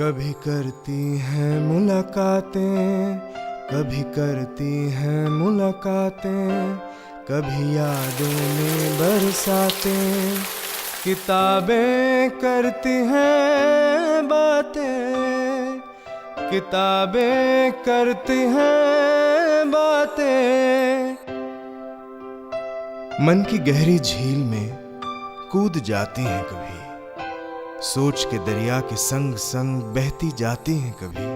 कभी करती हैं मुलाकातें, कभी करती हैं मुलाकातें, कभी यादों में बरसातें, किताबें करती हैं बातें, किताबें करती हैं बातें। मन की गहरी झील में कूद जाती हैं कभी, सोच के दरिया के संग संग बहती जाती हैं कभी।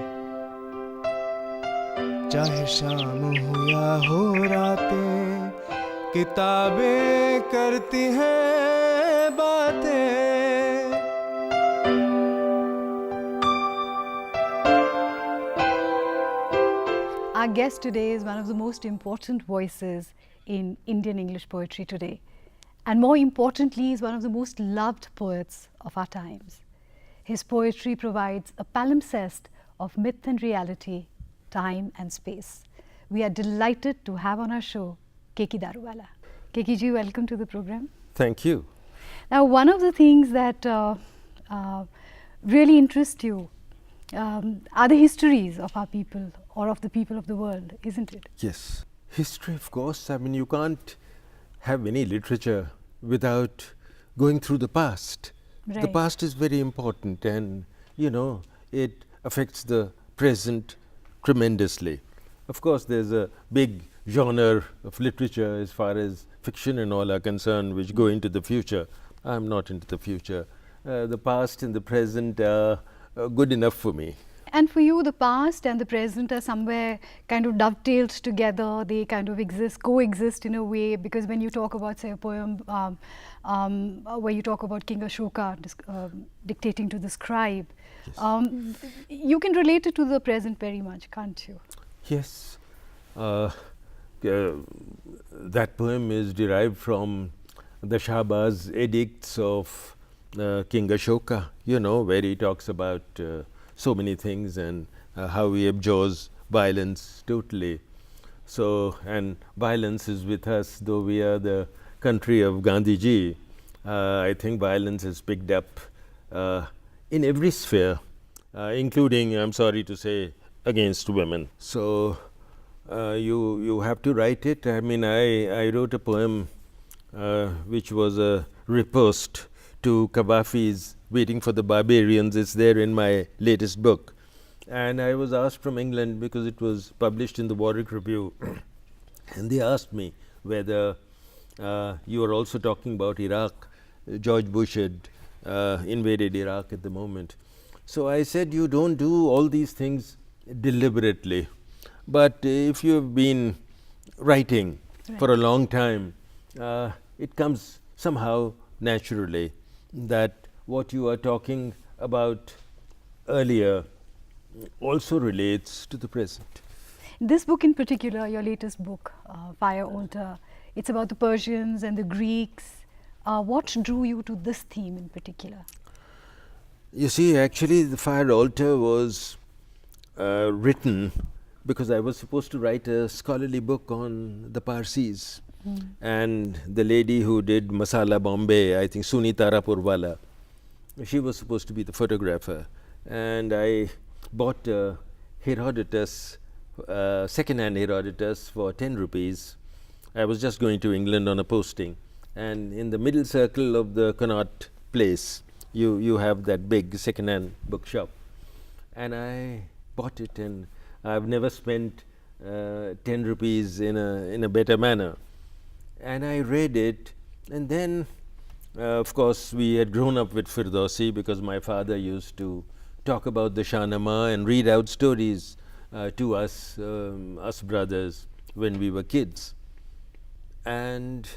चाहे शाम हो या हो रातें, किताबें करती हैं बातें। Our guest today is one of the most important voices in Indian English poetry today. And more importantly, is one of the most loved poets of our times. His poetry provides a palimpsest of myth and reality, time and space. We are delighted to have on our show Keki Daruwalla. Keki ji, welcome to the program. Thank you. Now, one of the things that really interest you are the histories of our people or of the people of the world, isn't it? Yes. History, of course. I mean, you can't have any literature without going through the past. Right. The past is very important, and you know, it affects the present tremendously. Of course, there's a big genre of literature as far as fiction and all are concerned, which go into the future. I'm not into the future. The past and the present are good enough for me. And for you, the past and the present are somewhere kind of dovetailed together. They kind of coexist in a way, because when you talk about, say, a poem where you talk about King Ashoka dictating to the scribe, yes. You can relate it to the present very much, can't you? Yes. That poem is derived from the Shahbaz edicts of King Ashoka, you know, where he talks about so many things and how he abjures violence totally. So, and violence is with us, though we are the country of Gandhiji. I think violence is picked up in every sphere, including, I'm sorry to say, against women. So, you have to write it. I mean, I wrote a poem which was a riposte to Kabafi's Waiting for the Barbarians. It's there in my latest book. And I was asked from England, because it was published in the Warwick Review, and they asked me whether you are also talking about Iraq. George Bush had invaded Iraq at the moment. So I said, you don't do all these things deliberately. But if you have been writing for a long time, it comes somehow naturally that what you are talking about earlier also relates to the present. This book in particular, your latest book, Fire Altar, it's about the Persians and the Greeks. What drew you to this theme in particular? You see, actually the Fire Altar was written because I was supposed to write a scholarly book on the Parsis. And the lady who did Masala Bombay, I think Sunita Rapurwala, she was supposed to be the photographer. And I bought Herodotus, second-hand Herodotus for 10 rupees. I was just going to England on a posting. And in the middle circle of the Connaught Place, you have that big second-hand bookshop. And I bought it, and I've never spent 10 rupees in a better manner. And I read it, and then of course we had grown up with Firdausi, because my father used to talk about the Shahnama and read out stories to us, us brothers, when we were kids. And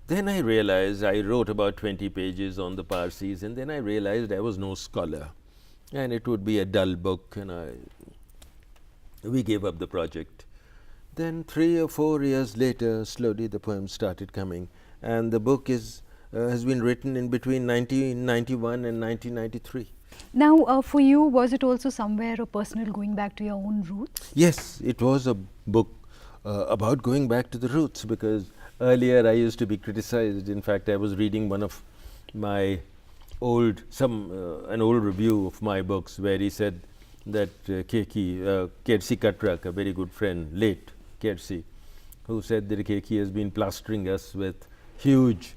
then I realized, I wrote about 20 pages on the Parsis, and then I realized I was no scholar and it would be a dull book, and we gave up the project. Then 3 or 4 years later, slowly the poems started coming, and the book has been written in between 1991 and 1993. Now, for you, was it also somewhere a personal going back to your own roots? Yes, it was a book about going back to the roots, because earlier I used to be criticized. In fact, I was reading one of my an old review of my books where he said that Keki, Kersi Katrak, a very good friend, late Kersi, who said that Keki has been plastering us with huge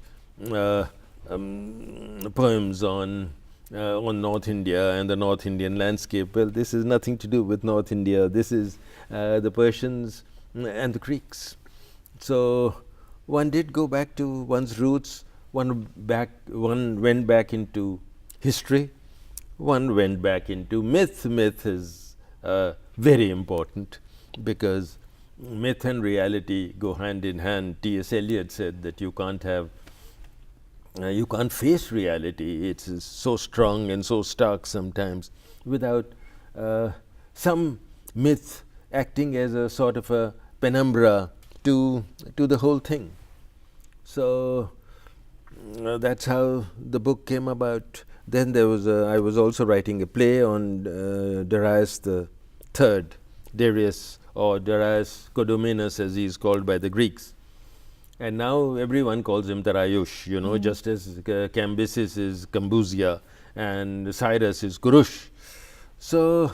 poems on North India and the North Indian landscape. Well, this has nothing to do with North India. This is the Persians and the Greeks. So one did go back to one's roots. One went back into history. One went back into myth. Myth is very important because myth and reality go hand in hand. T.S. Eliot said that you can't face reality. It's so strong and so stark sometimes without some myth acting as a sort of a penumbra to the whole thing. So that's how the book came about. Then there was I was also writing a play on Darius III, Darius or Darius Kodominus as he is called by the Greeks. And now everyone calls him Dariush, you know, just as Cambyses is Cambusia and Cyrus is Kurush. So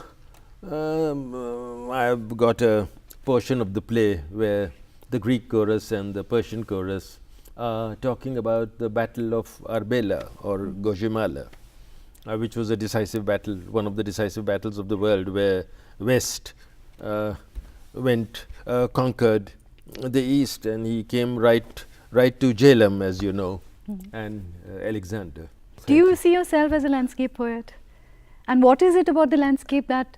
I've got a portion of the play where the Greek chorus and the Persian chorus are talking about the Battle of Arbela or Gojimala, which was a decisive battle, one of the decisive battles of the world, where West conquered the East, and he came right to Jhelum, as you know, and Alexander. Do you see yourself as a landscape poet? And what is it about the landscape that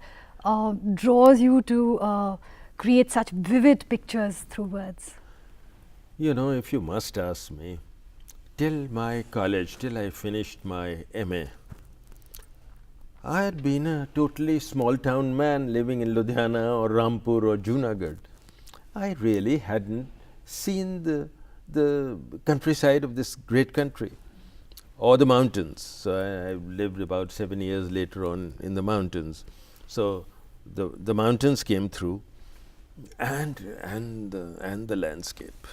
draws you to create such vivid pictures through words? You know, if you must ask me, till my college, till I finished my MA, I had been a totally small town man living in Ludhiana or Rampur or Junagadh. I really hadn't seen the countryside of this great country or the mountains. So I lived about 7 years later on in the mountains. So the mountains came through, and the landscape.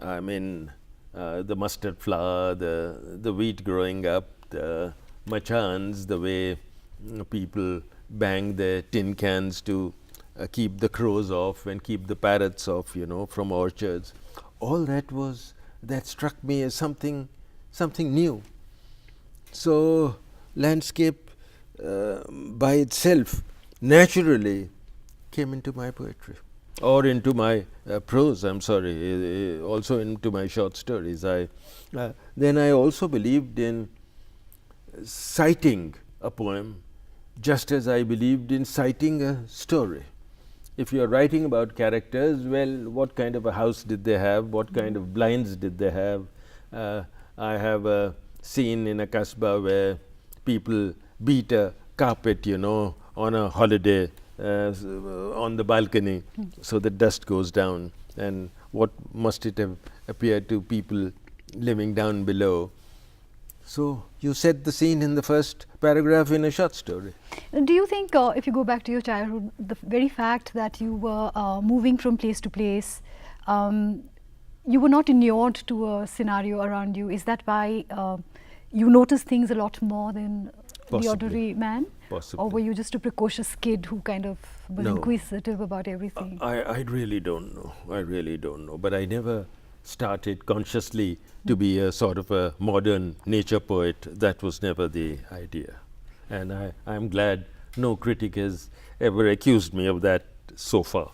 I mean, the mustard flower, the wheat growing up, the machans, the way people bang their tin cans to keep the crows off and keep the parrots off, you know, from orchards. All that struck me as something new. So landscape by itself naturally came into my poetry, or into my prose, I'm sorry, also into my short stories. Then I also believed in citing a poem just as I believed in citing a story. If you are writing about characters, well, what kind of a house did they have? What kind of blinds did they have? I have a scene in a kasbah where people beat a carpet, you know, on a holiday on the balcony, so the dust goes down, and what must it have appeared to people living down below. So you set the scene in the first paragraph in a short story. Do you think, if you go back to your childhood, the very fact that you were moving from place to place, you were not inured to a scenario around you, is that why you notice things a lot more than Possibly. the ordinary man? Possibly. Or were you just a precocious kid who kind of was No. inquisitive about everything? I really don't know. I really don't know. But I never started consciously to be a sort of a modern nature poet. That was never the idea. And I'm glad no critic has ever accused me of that so far.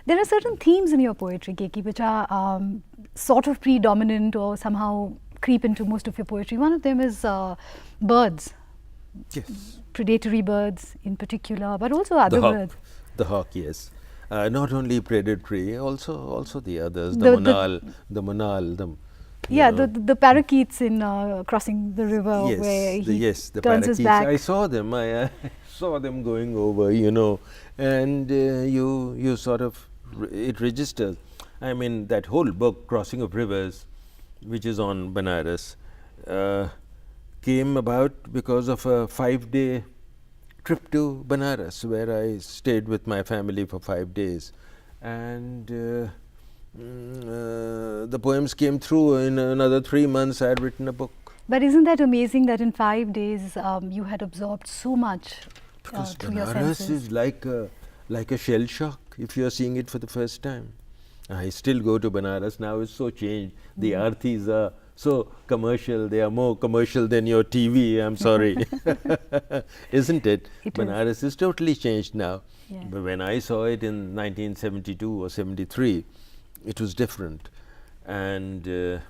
There are certain themes in your poetry, Keki, which are sort of predominant or somehow creep into most of your poetry. One of them is birds. Yes. Predatory birds in particular, but also other birds. The hawk, yes. Not only predatory, also the others. The monal. The parakeets in crossing the river, Yes, where he the turns his parakeets. back. I saw them. I saw them going over, you know, and you sort of it registers. I mean, that whole book, Crossing of Rivers, which is on Banaras, came about because of a 5-day trip to Banaras, where I stayed with my family for 5 days, and the poems came through. In another 3 months, I had written a book. But isn't that amazing that in 5 days you had absorbed so much Because through your Banaras senses? is like a shell shock if you are seeing it for the first time. I still go to Banaras now. It's so changed. The aartis are so commercial. They are more commercial than your TV. I'm sorry, isn't it? It is. Banaras is totally changed now. Yeah. But when I saw it in 1972 or 73, it was different. And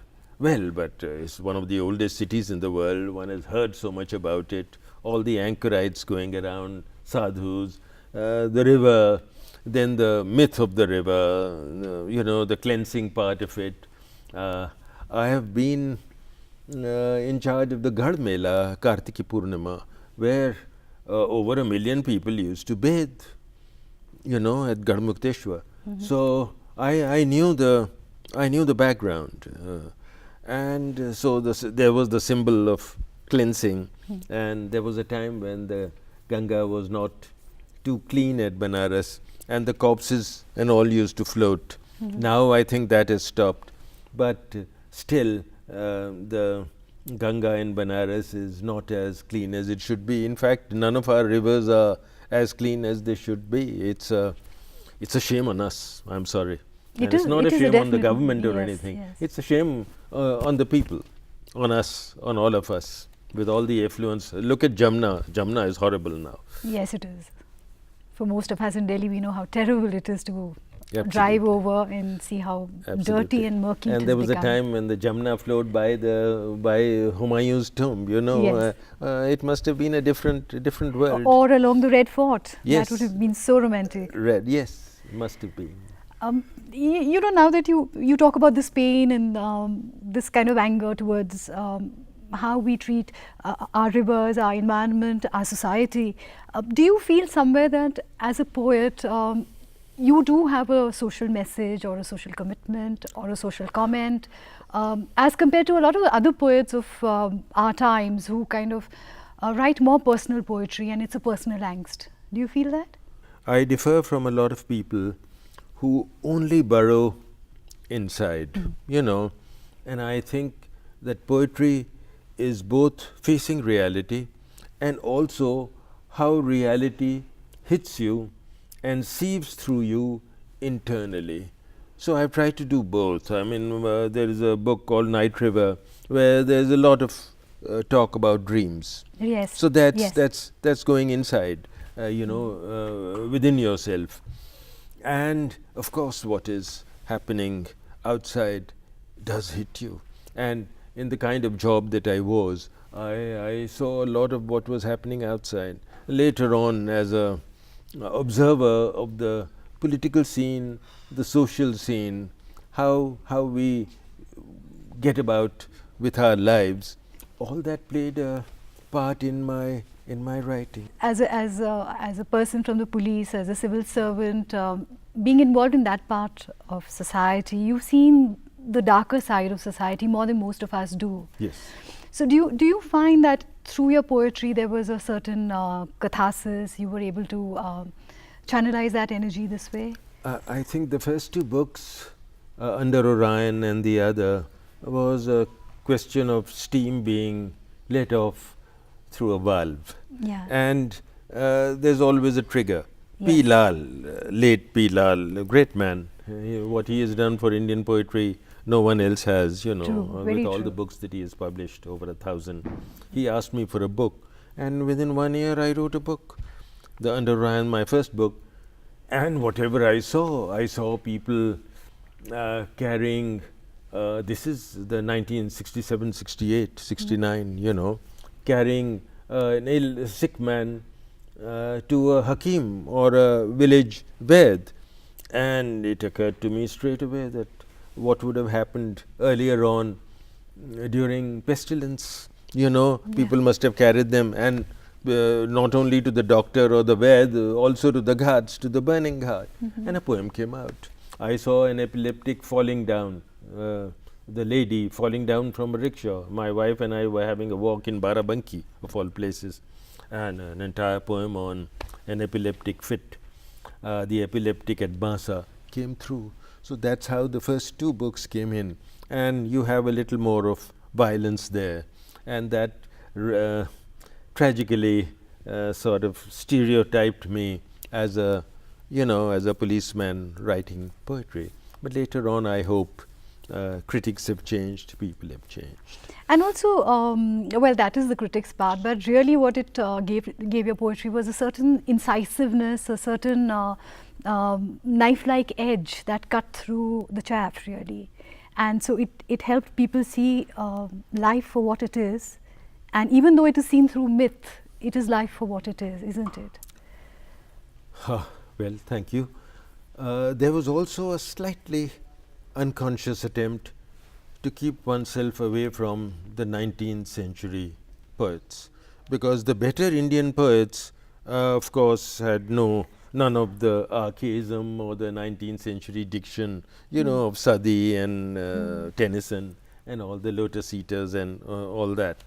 but it's one of the oldest cities in the world. One has heard so much about it. All the anchorites going around, sadhus, the river, then the myth of the river, the cleansing part of it. I have been in charge of the Ghad Mela, Kartiki Purnima, where over 1 million people used to bathe, at Garmukteshwar. So I knew the background, and so there was the symbol of cleansing, and there was a time when the Ganga was not too clean at Banaras, and the corpses and all used to float. Now I think that has stopped, but still the Ganga in Banaras is not as clean as it should be. In fact, none of our rivers are as clean as they should be. It's a shame on us. I'm sorry. And it's not a shame on the government or anything. Yes. It's a shame on the people, on us, on all of us, with all the effluence. Look at Jamna. Jamna is horrible now. Yes, it is. For most of us in Delhi, we know how terrible it is to Absolutely. drive over and see how Absolutely. dirty and murky it And has there was become. a time when the Jamna flowed by Humayun's tomb. Yes. It must have been a different world. Or along the Red Fort. Yes. That would have been so romantic. Red, yes, must have been. Now that you talk about this pain and this kind of anger towards how we treat our rivers, our environment, our society, do you feel somewhere that as a poet you do have a social message or a social commitment or a social comment as compared to a lot of other poets of our times who kind of write more personal poetry and it's a personal angst? Do you feel that? I differ from a lot of people who only burrow inside, and I think that poetry is both facing reality and also how reality hits you and sieves through you internally. So I've tried to do both. I mean, there is a book called Night River where there's a lot of talk about dreams. Yes. So that's going inside, within yourself. And of course, what is happening outside does hit you. And in the kind of job that I was, I saw a lot of what was happening outside. Later on, as a observer of the political scene, the social scene, how we get about with our lives, all that played a part in my writing. As a person from the police, as a civil servant, being involved in that part of society, you've seen the darker side of society more than most of us do. Yes. So do you find that through your poetry there was a certain catharsis, you were able to channelize that energy this way? I think the first two books, Under Orion and the other, was a question of steam being let off through a valve. Yeah. And there's always a trigger. Yes. P. Lal, late P. Lal, a great man. What he has done for Indian poetry, no one else has, True, with all the books that he has published, over 1,000. He asked me for a book, and within 1 year I wrote a book, the Under Orion, my first book. And whatever I saw people carrying, this is the 1967, 68, 69, carrying a sick man to a Hakim or a village Ved. And it occurred to me straight away that what would have happened earlier on during pestilence, people must have carried them, and not only to the doctor or the Ved, also to the ghats, to the burning ghat. And a poem came out. I saw an epileptic falling down, the lady falling down from a rickshaw. My wife and I were having a walk in Barabanki, of all places, and an entire poem on an epileptic fit. The epileptic at Basa came through. So that's how the first two books came in, and you have a little more of violence there. and that tragically sort of stereotyped me as a, as a policeman writing poetry. But later on, I hope critics have changed, people have changed. And also, well, that is the critics' part, but really what it gave your poetry was a certain incisiveness, a certain knife-like edge that cut through the chaff, really. And so it helped people see life for what it is. And even though it is seen through myth, it is life for what it is, isn't it? Well, thank you. There was also a slightly unconscious attempt to keep oneself away from the 19th century poets, because the better Indian poets, of course, had none of the archaism or the 19th century diction, of Sadi and Tennyson and all the Lotus Eaters and all that,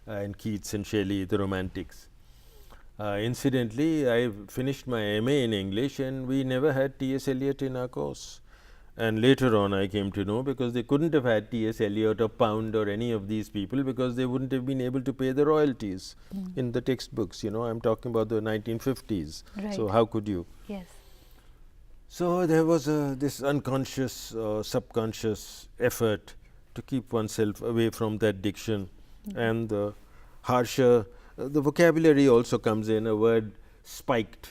and Keats and Shelley, the Romantics. Incidentally, I finished my MA in English and we never had T.S. Eliot in our course. And later on I came to know, because they couldn't have had T.S. Eliot or Pound or any of these people, because they wouldn't have been able to pay the royalties in the textbooks. I'm talking about the 1950s. Right. So how could you? Yes. So there was this unconscious or subconscious effort to keep oneself away from that diction, and the harsher, the vocabulary also comes in, a word spiked,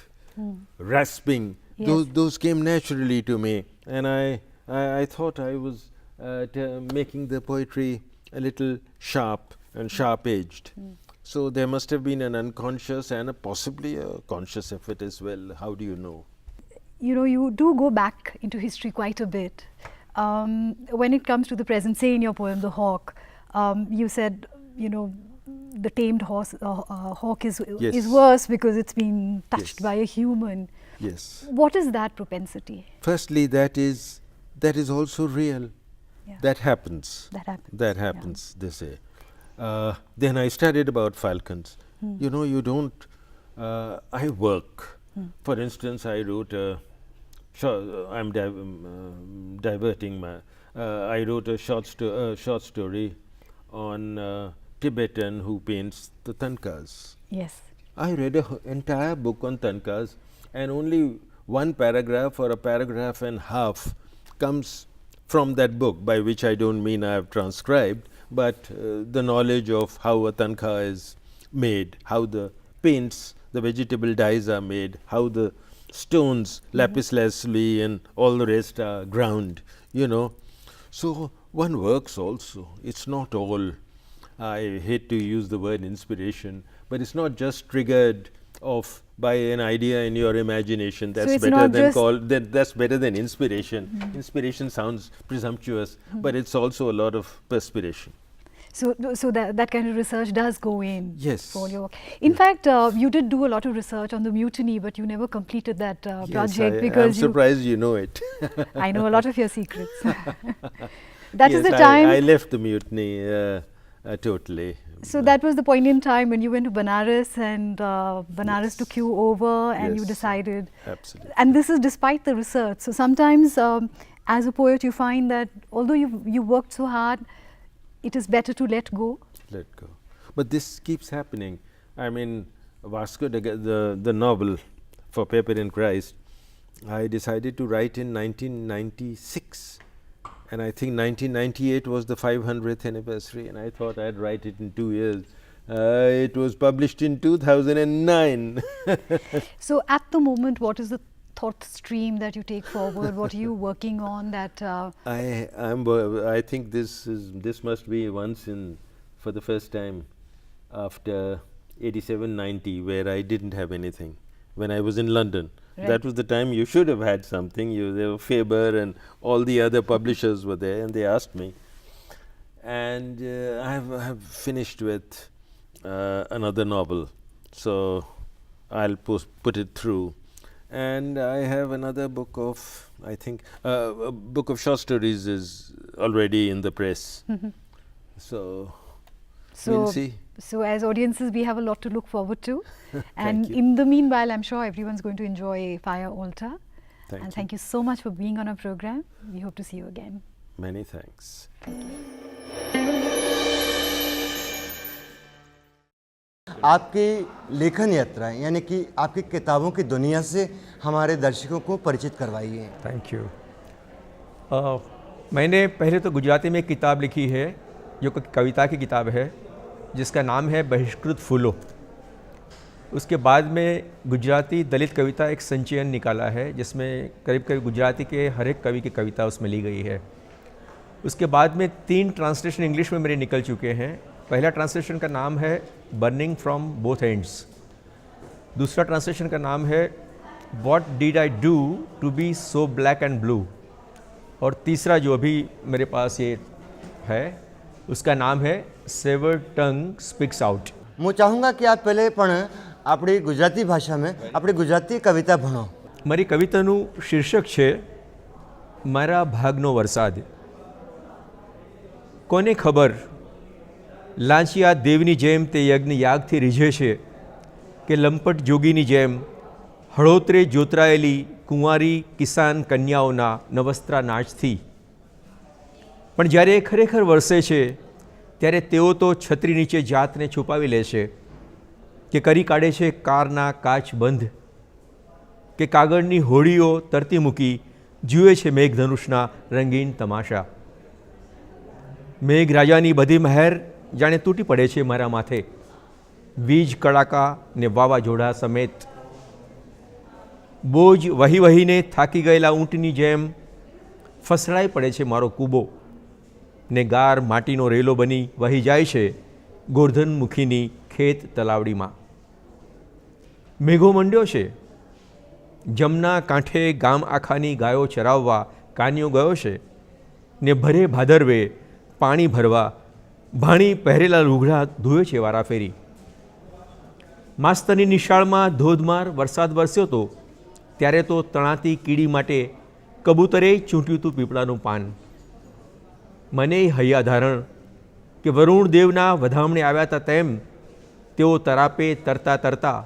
rasping. Yes. Those came naturally to me, and I thought I was making the poetry a little sharp and sharp-edged. So there must have been an unconscious and possibly a conscious effort as well. How do you know? You do go back into history quite a bit. When it comes to the present, say in your poem, The Hawk, you said, the tamed hawk is worse because it's been touched by a human. Yes. What is that propensity? Firstly, that is also real. Yeah. That happens. That happens. They say. Then I studied about falcons. You don't. I work. For instance, I wrote a. I'm diverting my. I wrote a short story on Tibetan who paints the tankas. Yes. I read an entire book on tankas, and only one paragraph or a paragraph and a half comes from that book, by which I don't mean I have transcribed, but the knowledge of how a tanka is made, how the paints, the vegetable dyes are made, how the stones, lapis lazuli and all the rest are ground, So one works also. It's not all, I hate to use the word inspiration, but it's not just triggered off by an idea in your imagination. That's that's better than inspiration. Inspiration sounds presumptuous, but it's also a lot of perspiration. So that kind of research does go in. Yes. For your work. In fact, you did do a lot of research on the mutiny, but you never completed that project because I'm surprised you know it. I know a lot of your secrets. That is the time I left the mutiny totally. So that was the point in time when you went to Banaras, and Banaras took you over, and you decided. Absolutely. And this is despite the research. So sometimes, as a poet, you find that although you worked so hard, it is better to let go. Let go. But this keeps happening. I mean, Vasco the novel For Paper and Christ, I decided to write in 1996. And I think 1998 was the 500th anniversary, and I thought I'd write it in 2 years. It was published in 2009. So at the moment, what is the thought stream that you take forward? What are you working on? That I think this must be for the first time after 87-90, where I didn't have anything when I was in London. Right. That was the time you should have had something. There were Faber and all the other publishers were there, and they asked me. And I have finished with another novel, so I'll put it through. And I have another book of, I think, a book of short stories is already in the press. So we'll see. So as audiences, we have a lot to look forward to. And in the meanwhile, I'm sure everyone's going to enjoy Fire Altar. Thank you so much for being on our program. We hope to see you again. Many thanks. Thank you. आपकी लेखन यात्रा यानी कि आपकी किताबों की दुनिया से हमारे दर्शकों को परिचित करवाइए। Thank you. मैंने पहले तो गुजराती में एक किताब लिखी है जो कविता की किताब है जिसका नाम है बहिष्कृत फूलो। उसके बाद में गुजराती दलित कविता एक संचयन निकाला है जिसमें करीब करीब गुजराती के हर एक कवि की कविता उसमें ली गई है। उसके बाद में 3 ट्रांसलेशन इंग्लिश में मेरे निकल चुके हैं। पहला ट्रांसलेशन का नाम है बर्निंग फ्रॉम बोथ एंड्स, दूसरा ट्रांसलेशन का नाम है what did I do to be so black and blue, और तीसरा जो अभी मेरे पास ये है उसका नाम है सेवर्ड टंग स्पीक्स आउट। मैं चाहूँगा कि आप पहले पण अपनी गुजराती भाषा में अपनी गुजराती कविता भणो। મારી કવિતાનું શીર્ષક છે મારા ભાગનો વરસાદ। કોને ખબર લાંચિયા દેવની જેમ તે યજ્ઞ યાગથી રીઝે છે કે લંપટ જોગીની જેમ હળોતરે જોતરાયેલી કુંવારી કિસાન કન્યાઓના નવસ્ત્રા નાચથી। પણ જ્યારે ખરેખર વરસે છે ત્યારે તેઓ તો છત્રી નીચે જાતને છુપાવી લે છે કે કરી કાઢે છે કારના કાચ બંધ, કે કાગળની હોડીઓ તરતી મૂકી જુએ છે મેઘધનુષના રંગીન તમાશા। મેઘરાજાની બધી મહેર જાણે તૂટી પડે છે મારા માથે, વીજ કડાકા ને વાવાઝોડા સમેત। બોજ વહી વહીને થાકી ગયેલા ઊંટની જેમ ફસડાઈ પડે છે મારો કૂબો, ને ગાર માટીનો રેલો બની વહી જાય છે ગોરધનમુખીની ખેત તલાવડીમાં। મેઘો મંડ્યો છે જમના કાંઠે ગામ આખાની ગાયો ચરાવવા કાનિયો ગયો છે, ને ભરે ભાદરવે પાણી ભરવા ભાણી પહેરેલા લુગડા ધોયો છે વારાફેરી। માસ્તરની નિશાળમાં ધોધમાર વરસાદ વરસ્યો તો ત્યારે તો તણાતી કીડી માટે કબૂતરે ચૂંટ્યું હતું પીપળાનું પાન। મને હૈયાધારણ કે વરુણ દેવના વધામણે આવ્યા હતા તેમ તેઓ તરાપે તરતા તરતા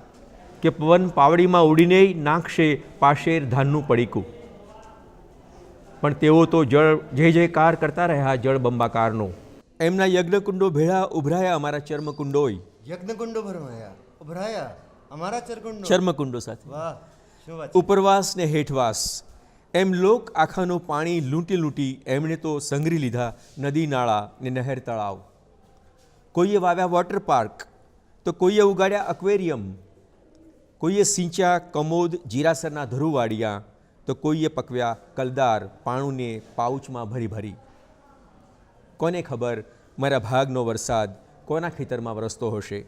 કે પવન પાવડીમાં ઉડીને નાખશે પાશેર ધાનનું પડીકું। પણ તેઓ તો જળ જય જયકાર કરતા રહ્યા જળ બંબાકારનો। એમના યજ્ઞકુંડો ભેળા ઉભરાયા અમારા ચર્મકુંડોય। યજ્ઞકુંડો ભરમાયા ઉભરાયા અમારા ચરકુંડો ચર્મકુંડો સાથે વાહ શું વાત। ઉપરવાસ ને હેઠવાસ એમ લોક આખાનું પાણી લૂંટી લૂંટી એમણે તો સંઘરી લીધા નદી નાળા ને નહેર તળાવ। કોઈએ વાવ્યા વોટર પાર્ક તો કોઈએ ઉગાડ્યા અક્વેરિયમ, કોઈએ સિંચ્યા કમોદ જીરાસરના ધરુવાડિયા તો કોઈએ પકવ્યા કલદાર પાણુને પાઉચમાં ભરી ભરી। કોને ખબર મારા ભાગનો વરસાદ કોના ખેતરમાં વરસતો હશે,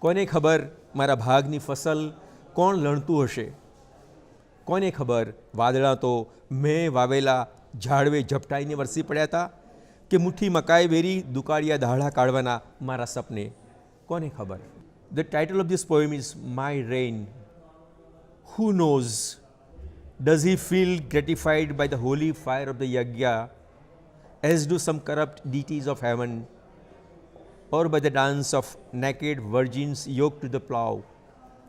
કોને ખબર મારા ભાગની ફસલ કોણ લણતું હશે, કોને ખબર વાદળા તો મેં વાવેલા ઝાડવે ઝપટાઈને વરસી પડ્યા હતા કે મુઠ્ઠી મકાઈ વેરી દુકાળિયા દાહડા કાઢવાના મારા સપને, કોને ખબર। The title of this poem is My Rain. Who knows? Does he feel gratified by the holy fire of the yajna, as do some corrupt deities of heaven, or by the dance of naked virgins yoked to the plough,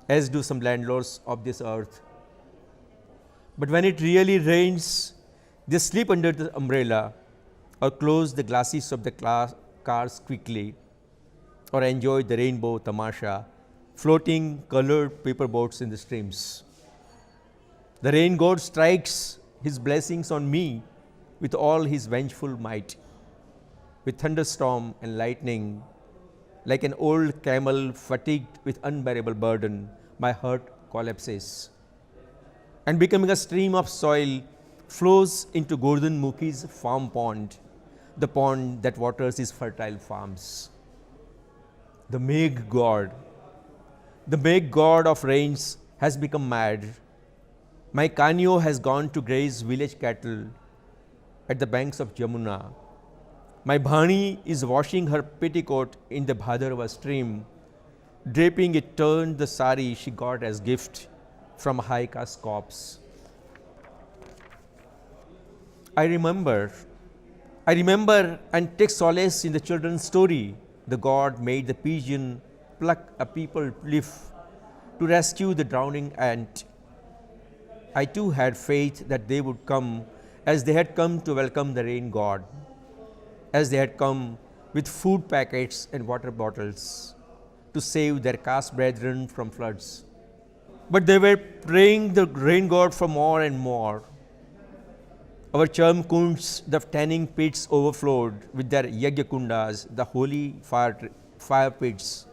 as do some landlords of this earth? But when it really rains, they sleep under the umbrella, or close the glasses of the cars quickly, or enjoy the rainbow tamasha, floating colored paper boats in the streams. The rain god strikes his blessings on me with all his vengeful might. With thunderstorm and lightning, like an old camel fatigued with unbearable burden, my heart collapses, and becoming a stream of soil, flows into Gordhan-Mukhi's farm pond, the pond that waters his fertile farms. The Megh god of rains has become mad. My Kanyo has gone to graze village cattle at the banks of Jamuna. My Bhani is washing her petticoat in the Bhadarava stream, draping it turned the sari she got as gift from a high caste corpse. I remember and take solace in the children's story. The god made the pigeon pluck a peepal leaf to rescue the drowning ant. I too had faith that they would come as they had come to welcome the rain god, as they had come with food packets and water bottles, to save their caste brethren from floods. But they were praying the rain god for more and more. Our charm kunds, the tanning pits overflowed with their yagya kundas, the holy fire pits.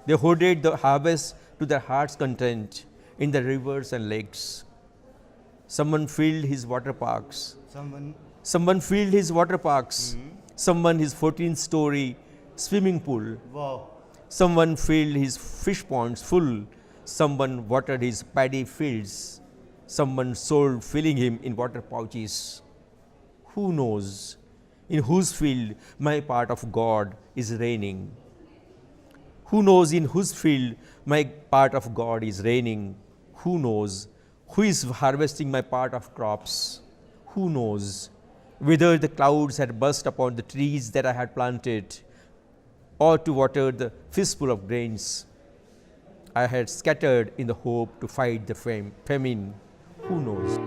They hoarded the harvest to their heart's content in the rivers and lakes. Someone filled his water parks. Someone filled his water parks. Someone his 14-story swimming pool. Wow. Someone filled his fish ponds full. Someone watered his paddy fields. Someone sold filling him in water pouches. Who knows in whose field my part of God is reigning? Who knows in whose field my part of God is reigning? Who knows who is harvesting my part of crops? Who knows whether the clouds had burst upon the trees that I had planted, or to water the fistful of grains I had scattered in the hope to fight the famine? Who knows?